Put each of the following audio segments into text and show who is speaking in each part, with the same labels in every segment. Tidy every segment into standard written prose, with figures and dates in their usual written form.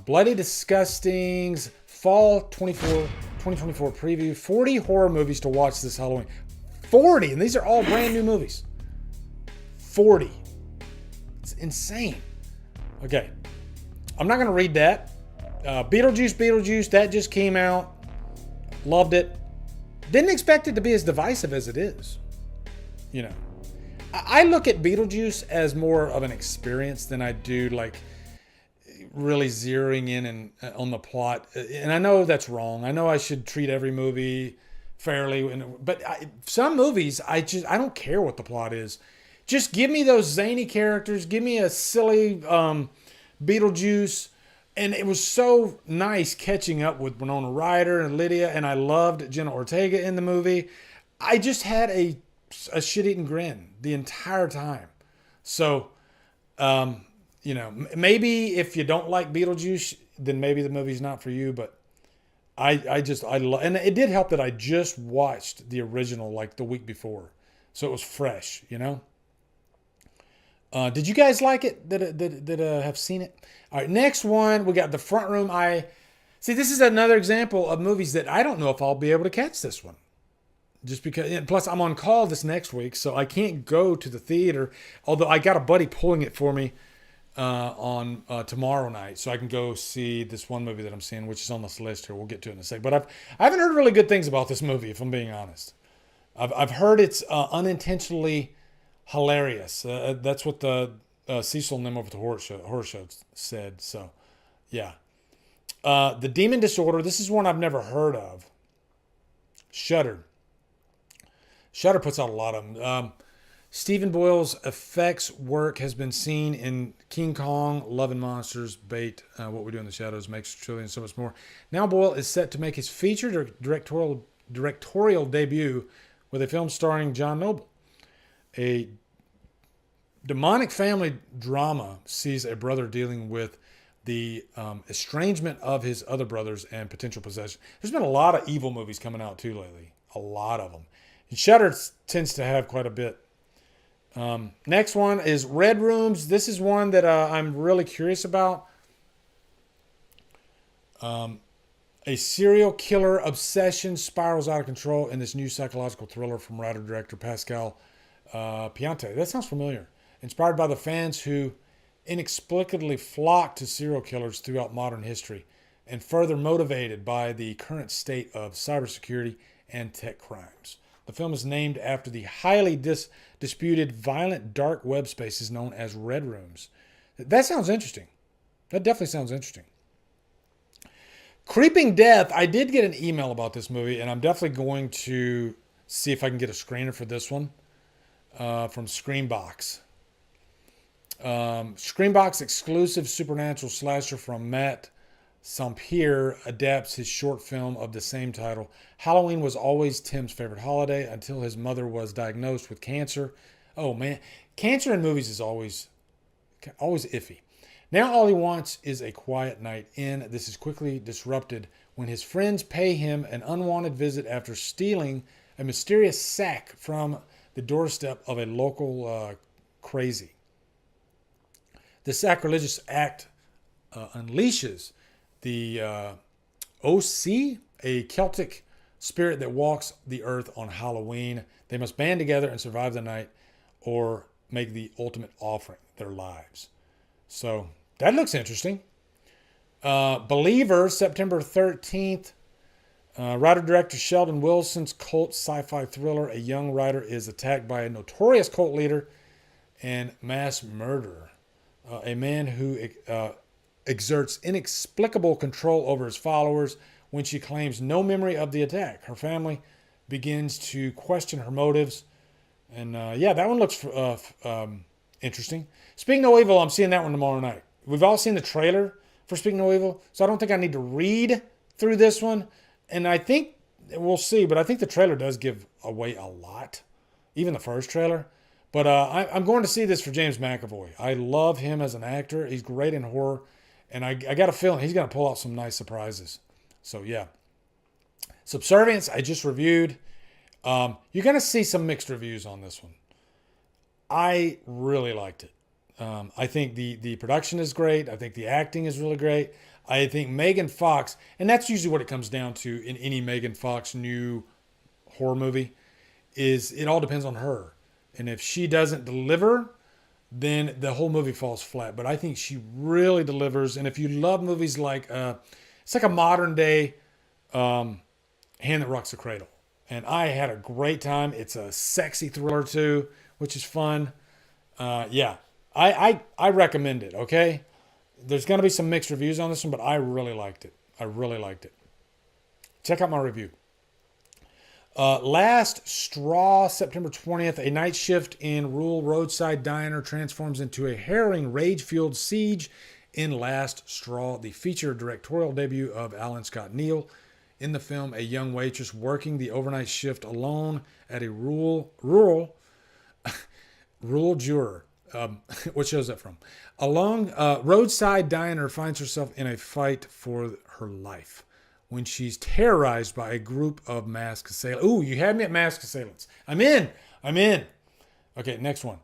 Speaker 1: Bloody Disgusting's Fall 2024 preview. 40 horror movies to watch this Halloween. 40, and these are all brand new movies. 40. It's insane. Okay. I'm not going to read that. Beetlejuice, that just came out. Loved it. Didn't expect it to be as divisive as it is. You know, I look at Beetlejuice as more of an experience than I do like really zeroing in and on the plot. And I know that's wrong. I know I should treat every movie fairly, but some movies I don't care what the plot is. Just give me those zany characters. Give me a silly Beetlejuice. And it was so nice catching up with Winona Ryder and Lydia, and I loved Jenna Ortega in the movie. I just had a shit-eating grin the entire time. So, you know, maybe if you don't like Beetlejuice, then maybe the movie's not for you. But I love, and it did help that I just watched the original like the week before, so it was fresh. You know. Did you guys like it that have seen it? All right, next one, we got The Front Room. See, this is another example of movies that I don't know if I'll be able to catch this one. Just because, and plus I'm on call this next week, so I can't go to the theater. Although I got a buddy pulling it for me on tomorrow night, so I can go see this one movie that I'm seeing, which is on this list here. We'll get to it in a sec. But I haven't heard really good things about this movie, if I'm being honest. I've heard it's unintentionally hilarious. That's what the Cecil and them over the horror show said. So, yeah. The Demon Disorder. This is one I've never heard of. Shudder puts out a lot of them. Stephen Boyle's effects work has been seen in King Kong, Love and Monsters, Bait, What We Do in the Shadows, Makes a Trillion, and so much more. Now Boyle is set to make his feature directorial debut with a film starring John Noble. A demonic family drama sees a brother dealing with the estrangement of his other brothers and potential possession. There's been a lot of evil movies coming out too lately. A lot of them. And Shudder tends to have quite a bit. Next one is Red Rooms. This is one that I'm really curious about. A serial killer obsession spirals out of control in this new psychological thriller from writer-director Pascal Piante. That sounds familiar. Inspired by the fans who inexplicably flock to serial killers throughout modern history, and further motivated by the current state of cybersecurity and tech crimes. The film is named after the highly disputed violent dark web spaces known as Red Rooms. That sounds interesting. That definitely sounds interesting. Creeping Death. I did get an email about this movie, and I'm definitely going to see if I can get a screener for this one from Screenbox. Screenbox exclusive supernatural slasher from Matt Sampere adapts his short film of the same title. Halloween was always Tim's favorite holiday until his mother was diagnosed with cancer. Oh man, cancer in movies is always iffy. Now all he wants is a quiet night in. This is quickly disrupted when his friends pay him an unwanted visit after stealing a mysterious sack from the doorstep of a local crazy. The sacrilegious act unleashes the OC, a Celtic spirit that walks the earth on Halloween. They must band together and survive the night or make the ultimate offering, their lives. So that looks interesting. Believer, September 13th. Writer-director Sheldon Wilson's cult sci-fi thriller. A young writer is attacked by a notorious cult leader and mass murderer. A man who exerts inexplicable control over his followers when she claims no memory of the attack. Her family begins to question her motives. And yeah, that one looks interesting. Speak No Evil, I'm seeing that one tomorrow night. We've all seen the trailer for Speak No Evil, so I don't think I need to read through this one. And I think, we'll see, but I think the trailer does give away a lot. Even the first trailer. But I'm going to see this for James McAvoy. I love him as an actor. He's great in horror. And I got a feeling he's going to pull out some nice surprises. So, yeah. Subservience, I just reviewed. You're going to see some mixed reviews on this one. I really liked it. I think the production is great. I think the acting is really great. I think Megan Fox, and that's usually what it comes down to in any Megan Fox new horror movie, is it all depends on her. And if she doesn't deliver, then the whole movie falls flat. But I think she really delivers. And if you love movies like, it's like a modern day Hand That Rocks the Cradle. And I had a great time. It's a sexy thriller too, which is fun. Yeah, I recommend it. Okay, there's gonna be some mixed reviews on this one, but I really liked it. I really liked it. Check out my review. Last Straw, September 20th. A night shift in rural roadside diner transforms into a harrowing, rage-fueled siege in Last Straw, the feature directorial debut of Alan Scott Neal. In the film, a young waitress working the overnight shift alone at a rural juror. What show's that from? A long roadside diner finds herself in a fight for her life when she's terrorized by a group of masked assailants. Ooh, you had me at masked assailants. I'm in. Okay, next one.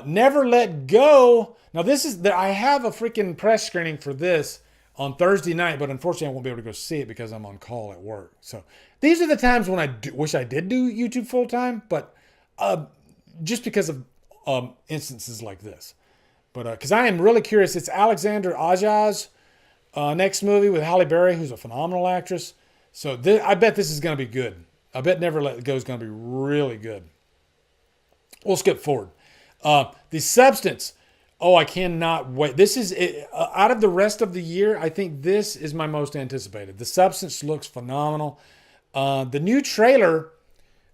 Speaker 1: Never Let Go. Now I have a freaking press screening for this on Thursday night, but unfortunately I won't be able to go see it because I'm on call at work. So these are the times when I wish I did do YouTube full time, but just because of instances like this. But because I am really curious, it's Alexander Aja's next movie with Halle Berry, who's a phenomenal actress. So I bet this is going to be good. I bet Never Let Go is going to be really good. We'll skip forward. The Substance. Oh, I cannot wait. This is, out of the rest of the year, I think this is my most anticipated. The Substance looks phenomenal. The new trailer,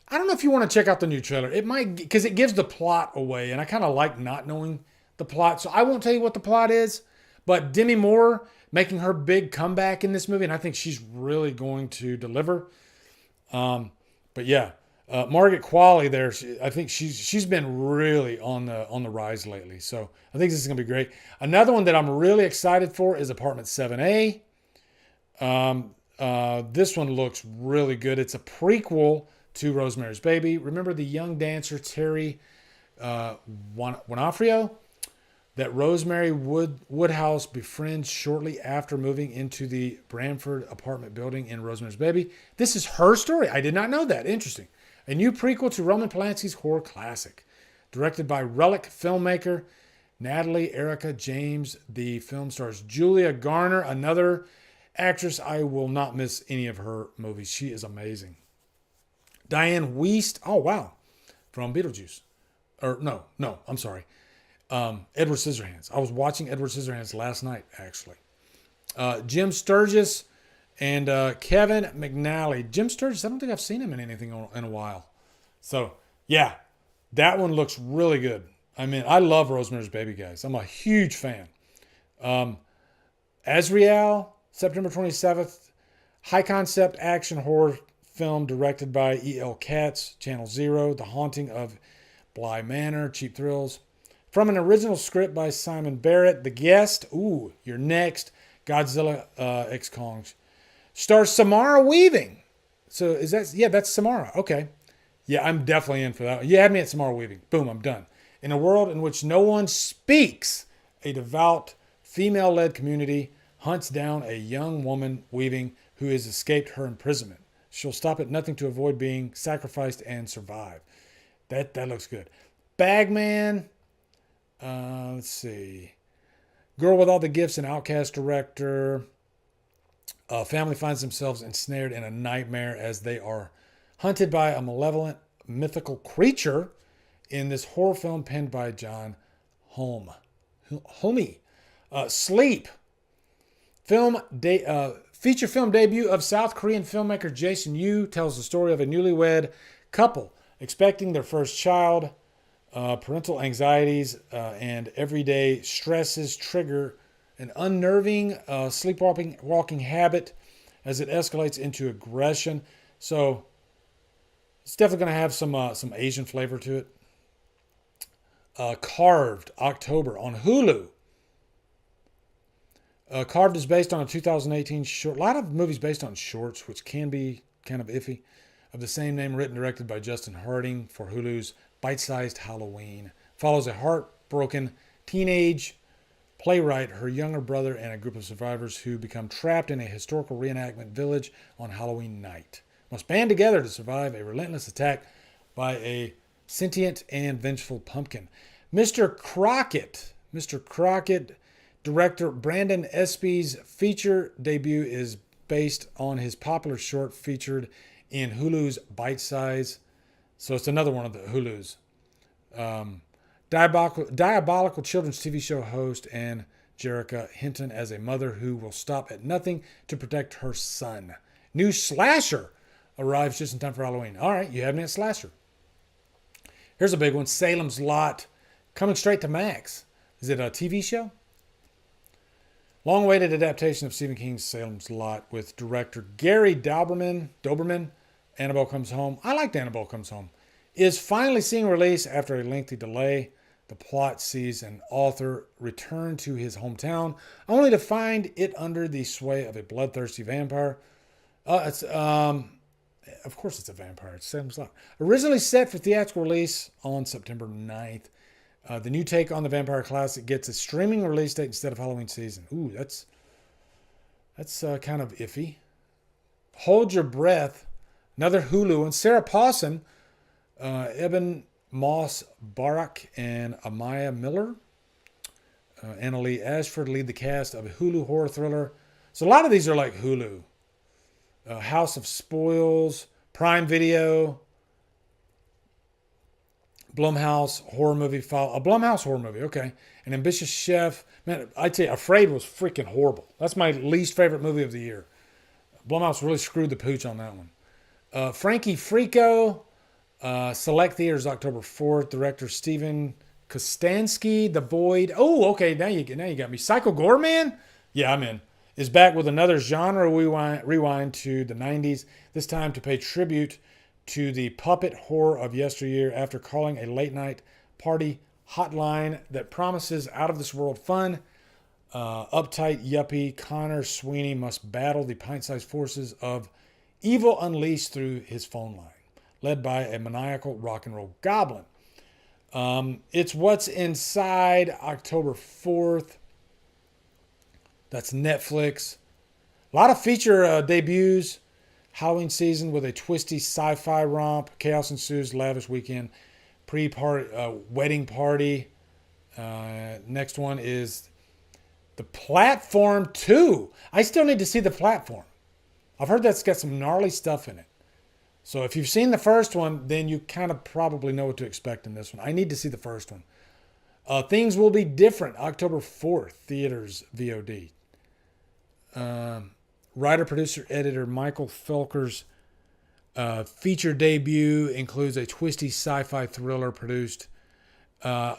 Speaker 1: I don't know if you want to check out the new trailer. It might, because it gives the plot away, and I kind of like not knowing the plot. So I won't tell you what the plot is, but Demi Moore making her big comeback in this movie, and I think she's really going to deliver. But yeah. Margaret Qualley there, I think she's been really on the rise lately. So I think this is going to be great. Another one that I'm really excited for is Apartment 7A. This one looks really good. It's a prequel to Rosemary's Baby. Remember the young dancer Terry Winafrio that Rosemary Woodhouse befriends shortly after moving into the Branford apartment building in Rosemary's Baby. This is her story. I did not know that. Interesting. A new prequel to Roman Polanski's horror classic. Directed by Relic filmmaker Natalie Erica James. The film stars Julia Garner, another actress. I will not miss any of her movies. She is amazing. Diane Wiest. Oh, wow. From Beetlejuice. I'm sorry. Edward Scissorhands. I was watching Edward Scissorhands last night, actually. Jim Sturgis and Kevin McNally. Jim Sturgis, I don't think I've seen him in anything in a while. So, yeah, that one looks really good. I mean, I love Rosemary's Baby, guys. I'm a huge fan. Azrael, September 27th. High concept action horror film directed by E.L. Katz, Channel Zero. The Haunting of Bly Manor, Cheap Thrills. From an original script by Simon Barrett. The Guest. Ooh, you're next. Godzilla X Kong. Stars Samara Weaving. So that's Samara. Okay. Yeah, I'm definitely in for that. You had me at Samara Weaving. Boom, I'm done. In a world in which no one speaks, a devout female-led community hunts down a young woman, Weaving, who has escaped her imprisonment. She'll stop at nothing to avoid being sacrificed and survive. That looks good. Bagman. Let's see. Girl with All the Gifts and Outcast director. Family finds themselves ensnared in a nightmare as they are hunted by a malevolent mythical creature in this horror film penned by John Homey. Sleep. Feature film debut of South Korean filmmaker Jason Yu tells the story of a newlywed couple expecting their first child. Parental anxieties and everyday stresses trigger an unnerving sleepwalking habit as it escalates into aggression. So it's definitely going to have some Asian flavor to it. Carved, October on Hulu. Carved is based on a 2018 short. A lot of movies based on shorts, which can be kind of iffy. Of the same name, written and directed by Justin Harding for Hulu's Bite-Sized Halloween. Follows a heartbroken teenage playwright, her younger brother, and a group of survivors who become trapped in a historical reenactment village on Halloween night must band together to survive a relentless attack by a sentient and vengeful pumpkin. Mr. Crockett, director Brandon Espy's feature debut is based on his popular short featured in Hulu's Bite Size. So it's another one of the Hulu's. Diabolical children's TV show host and Jerrica Hinton as a mother who will stop at nothing to protect her son. New slasher arrives just in time for Halloween. All right, you have me at slasher. Here's a big one. Salem's Lot, coming straight to Max. Is it a TV show? Long-awaited adaptation of Stephen King's Salem's Lot with director Gary Doberman. Annabelle Comes Home. I liked Annabelle Comes Home. Is finally seeing release after a lengthy delay. The plot sees an author return to his hometown, only to find it under the sway of a bloodthirsty vampire. Of course it's a vampire. It's Salem's Lot. Originally set for theatrical release on September 9th. The new take on the vampire classic gets a streaming release date instead of Halloween season. Ooh, that's kind of iffy. Hold Your Breath, another Hulu, and Sarah Paulson, Eben Moss Barak, and Amaya Miller. Annalee Ashford lead the cast of a Hulu horror thriller. So a lot of these are like Hulu. House of Spoils, Prime Video, Blumhouse horror movie file. A Blumhouse horror movie, okay. An Ambitious Chef. Man, I tell you, Afraid was freaking horrible. That's my least favorite movie of the year. Blumhouse really screwed the pooch on that one. Frankie Frico. Select theaters October 4th. Director Steven Kostanski. The Void. Oh, okay. Now you got me. Psycho Goreman? Yeah, I'm in. Is back with another genre rewind to the 90s. This time to pay tribute to the puppet horror of yesteryear after calling a late night party hotline that promises out of this world fun. Uptight yuppie Connor Sweeney must battle the pint-sized forces of evil unleashed through his phone line, led by a maniacal rock and roll goblin. It's What's Inside, October 4th. That's Netflix. A lot of feature debuts. Halloween season with a twisty sci-fi romp. Chaos ensues, lavish weekend. Wedding party. Next one is The Platform 2. I still need to see The Platform. I've heard that's got some gnarly stuff in it. So if you've seen the first one, then you kind of probably know what to expect in this one. I need to see the first one. Things Will Be Different, October 4th, theaters, VOD. Writer, producer, editor Michael Felker's feature debut includes a twisty sci-fi thriller produced. So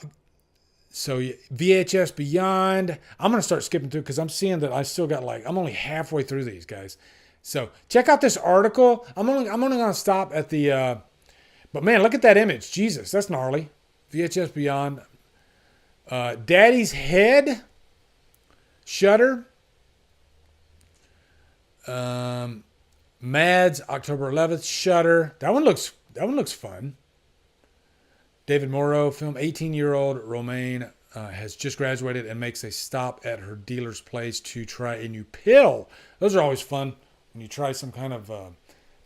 Speaker 1: VHS Beyond. I'm going to start skipping through because I'm seeing that I still got I'm only halfway through these, guys. So check out this article. I'm only going to stop at the, but man, look at that image. Jesus, that's gnarly. VHS Beyond. Daddy's Head. Shudder. Mads, October 11th. Shudder. That one looks fun. David Morrow film. 18-year-old Romaine has just graduated and makes a stop at her dealer's place to try a new pill. Those are always fun when you try some kind of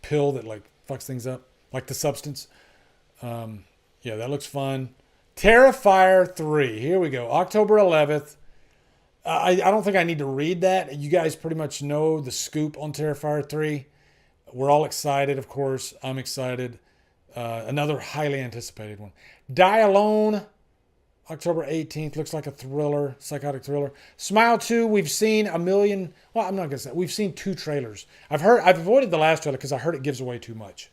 Speaker 1: pill that fucks things up, like the substance. Yeah, that looks fun. Terrifier 3. Here we go. October 11th. I don't think I need to read that. You guys pretty much know the scoop on Terrifier 3. We're all excited, of course. I'm excited. Another highly anticipated one. Die Alone, October 18th. Looks like a thriller, psychotic thriller. Smile 2, we've seen a million. Well, I'm not going to say. We've seen 2 trailers. I've avoided the last trailer because I heard it gives away too much.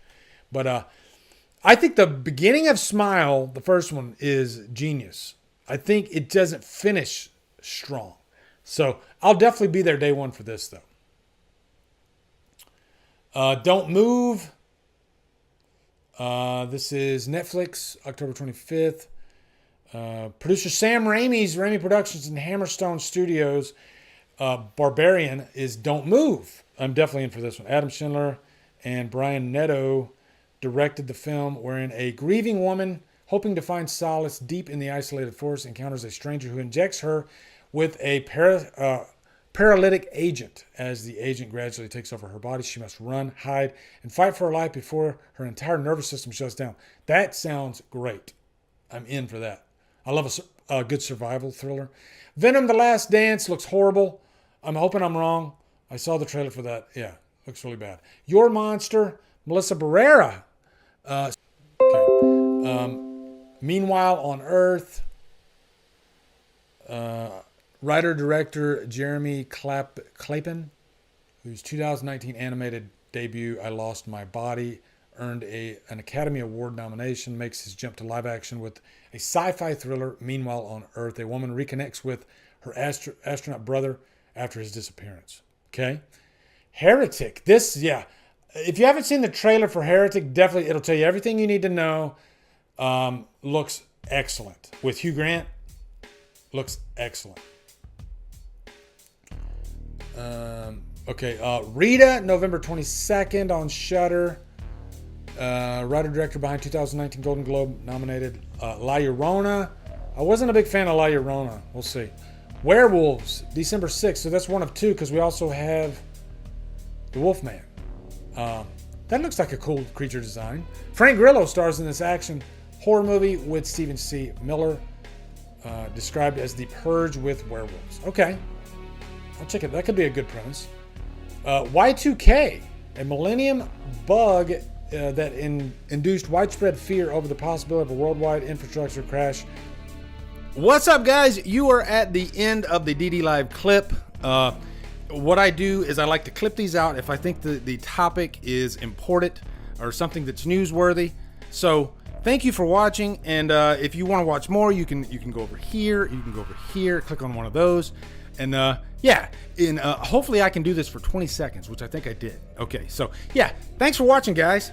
Speaker 1: But I think the beginning of Smile, the first one, is genius. I think it doesn't finish strong. So I'll definitely be there day one for this, though. Don't Move. This is Netflix, October 25th. Producer Sam Raimi's Raimi Productions and Hammerstone Studios. Barbarian is Don't Move. I'm definitely in for this one. Adam Schindler and Brian Netto directed the film, wherein a grieving woman hoping to find solace deep in the isolated forest encounters a stranger who injects her with a paralytic agent. As the agent gradually takes over her body, she must run, hide, and fight for her life before her entire nervous system shuts down. That sounds great. I'm in for that. I love a good survival thriller. Venom: The Last Dance looks horrible. I'm hoping I'm wrong. I saw the trailer for that. Yeah, looks really bad. Your Monster, Melissa Barrera. Meanwhile on Earth. Writer-director Jeremy Clapin, whose 2019 animated debut, I Lost My Body, earned an Academy Award nomination, makes his jump to live action with a sci-fi thriller, Meanwhile on Earth. A woman reconnects with her astronaut brother after his disappearance. Okay? Heretic. This, yeah. If you haven't seen the trailer for Heretic, definitely it'll tell you everything you need to know. Looks excellent. With Hugh Grant, looks excellent. Rita, November 22nd on Shudder. Writer-director behind 2019 Golden Globe nominated La Llorona. I wasn't a big fan of La Llorona. We'll see. Werewolves, December 6th. So that's one of two because we also have The Wolfman. That looks like a cool creature design. Frank Grillo stars in this action horror movie with Stephen C. Miller, described as The Purge with werewolves. Okay. I'll check it. That could be a good premise. Y2K, a millennium bug that induced widespread fear over the possibility of a worldwide infrastructure crash. What's up, guys? You are at the end of the DD Live clip. What I do is I like to clip these out if I think the topic is important or something that's newsworthy. So thank you for watching, and if you want to watch more, you can go over here. You can go over here. Click on one of those. And hopefully I can do this for 20 seconds, which I think I did. Okay, so yeah, thanks for watching, guys.